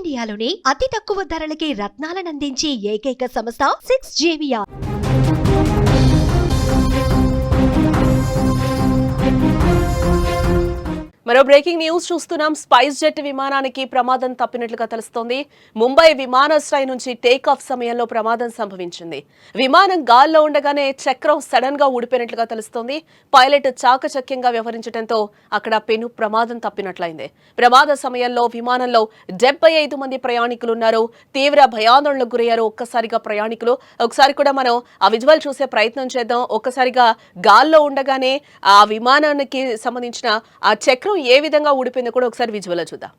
ఇండియాలోనే అతి తక్కువ ధరలకి రత్నాలనందించే ఏకైక సంస్థ 6JVR. మరో బ్రేకింగ్ న్యూస్ చూస్తున్నాం. స్పైస్ జెట్ విమానానికి ప్రమాదం తప్పినట్లుగా తెలుస్తోంది. ముంబై విమానాశ్రయం నుంచి టేక్ ఆఫ్ సమయంలో ప్రమాదం సంభవించింది. విమానం గాల్లో ఉండగానే చక్రం సడన్ గా ఊడిపోయినట్లుగా తెలుస్తోంది. పైలట్ చాకచక్యంగా వ్యవహరించడంతో అక్కడ పెను ప్రమాదం తప్పినట్లయింది. ప్రమాద సమయంలో విమానంలో 75 మంది ప్రయాణికులు ఉన్నారు. తీవ్ర భయాందోళనకు గురయ్యారు ఒక్కసారిగా ప్రయాణికులు. ఒకసారి కూడా మనం ఆ విజువల్ చూసే ప్రయత్నం చేద్దాం. ఒక్కసారిగా గాల్లో ఉండగానే ఆ విమానానికి సంబంధించిన ఆ చక్రం ఏ విధంగా ఊడిపోయిందో కూడా ఒకసారి విజువల్ చూద్దాం.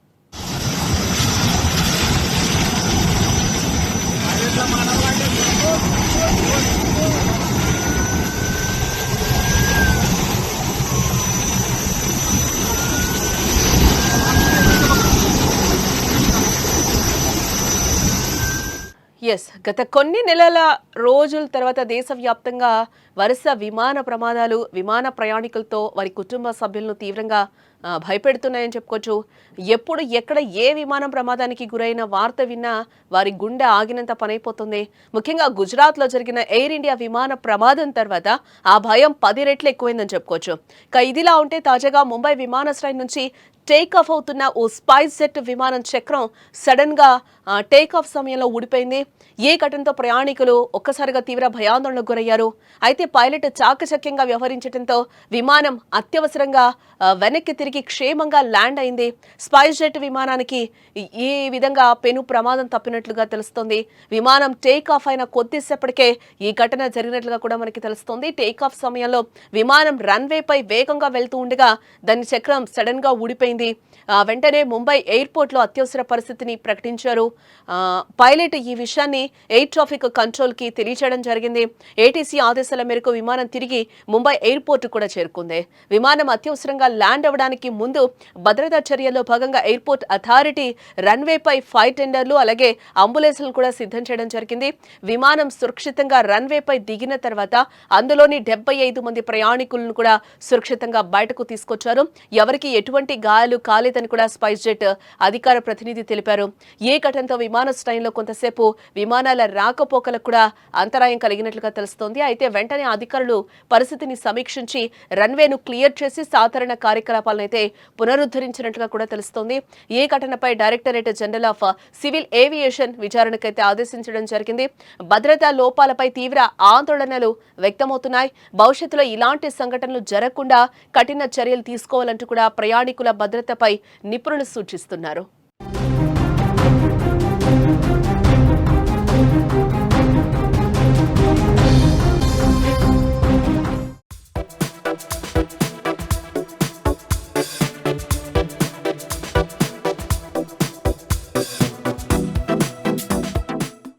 గత కొన్ని నెలల రోజుల తర్వాత దేశవ్యాప్తంగా వరుస విమాన ప్రమాదాలు విమాన ప్రయాణికులతో వారి కుటుంబ సభ్యులను తీవ్రంగా భయపెడుతున్నాయని చెప్పుకోవచ్చు. ఎప్పుడు ఎక్కడ ఏ విమానం ప్రమాదానికి గురైన వార్త విన్నా వారి గుండె ఆగినంత పనైపోతుంది. ముఖ్యంగా గుజరాత్లో జరిగిన ఎయిర్ ఇండియా విమాన ప్రమాదం తర్వాత ఆ భయం 10 రెట్లు ఎక్కువైందని చెప్పుకోవచ్చు. ఇదిలా ఉంటే తాజాగా ముంబై విమానాశ్రయం నుంచి టేక్ ఆఫ్ అవుతున్న ఓ స్పైస్ జెట్ విమానం చక్రం సడన్ గా టేక్ ఆఫ్ సమయంలో ఊడిపోయింది. ఈ ఘటనతో ప్రయాణికులు ఒక్కసారిగా తీవ్ర భయాందోళనకు గురయ్యారు. అయితే పైలట్ చాకచక్యంగా వ్యవహరించడంతో విమానం అత్యవసరంగా వెనక్కి తిరిగి క్షేమంగా ల్యాండ్ అయింది. స్పైస్ జెట్ విమానానికి ఈ విధంగా పెను ప్రమాదం తప్పినట్లుగా తెలుస్తోంది. విమానం టేక్ ఆఫ్ అయిన కొద్దిసేపటికే ఈ ఘటన జరిగినట్లుగా కూడా మనకి తెలుస్తోంది. టేక్ ఆఫ్ సమయంలో విమానం రన్వేపై వేగంగా వెళ్తూ ఉండగా దాని చక్రం సడన్ గా ఊడిపోయింది. వెంటనే ముంబై ఎయిర్పోర్ట్ లో అత్యవసర పరిస్థితిని ప్రకటించారు. పైలట్ ఈ విషయాన్ని ఎయిర్ ట్రాఫిక్ కంట్రోల్ కి తెలియజేయడం జరిగింది. ఏటీసీ ఆదేశాల మేరకు విమానం తిరిగి ముంబై ఎయిర్పోర్ట్ కూడా చేరుకుంది. విమానం అత్యవసరంగా ల్యాండ్ అవ్వడానికి ముందు భద్రతా చర్యల్లో భాగంగా ఎయిర్పోర్ట్ అథారిటీ రన్వేపై ఫైర్ టెండర్లు అలాగే అంబులెన్స్లను కూడా సిద్ధం చేయడం జరిగింది. విమానం సురక్షితంగా రన్వేపై దిగిన తర్వాత అందులోని 75 మంది ప్రయాణికులను కూడా సురక్షితంగా బయటకు తీసుకొచ్చారు. ఎవరికి ఎటువంటి గాయాలు కాలేదని కూడా స్పైస్ జెట్ అధికార ప్రతినిధి తెలిపారు. ఈ ఘటనతో విమానాశ్రయంలో కొంతసేపు విమానాల రాకపోకలకు కూడా అంతరాయం కలిగినట్లుగా తెలుస్తోంది. అయితే వెంటనే అధికారులు పరిస్థితిని సమీక్షించి రన్వేను క్లియర్ చేసి సాధారణ కార్యకలాపాలను అయితే పునరుద్ధరించినట్లుగా కూడా తెలుస్తోంది. ఈ ఘటనపై Directorate General of Civil Aviation విచారణకైతే ఆదేశించడం జరిగింది. భద్రతా లోపాలపై తీవ్ర ఆందోళనలు వ్యక్తమవుతున్నాయి. భవిష్యత్తులో ఇలాంటి సంఘటనలు జరగకుండా కఠిన చర్యలు తీసుకోవాలంటూ కూడా ప్రయాణికుల భద్రతపై నిపుణులు సూచిస్తున్నారు.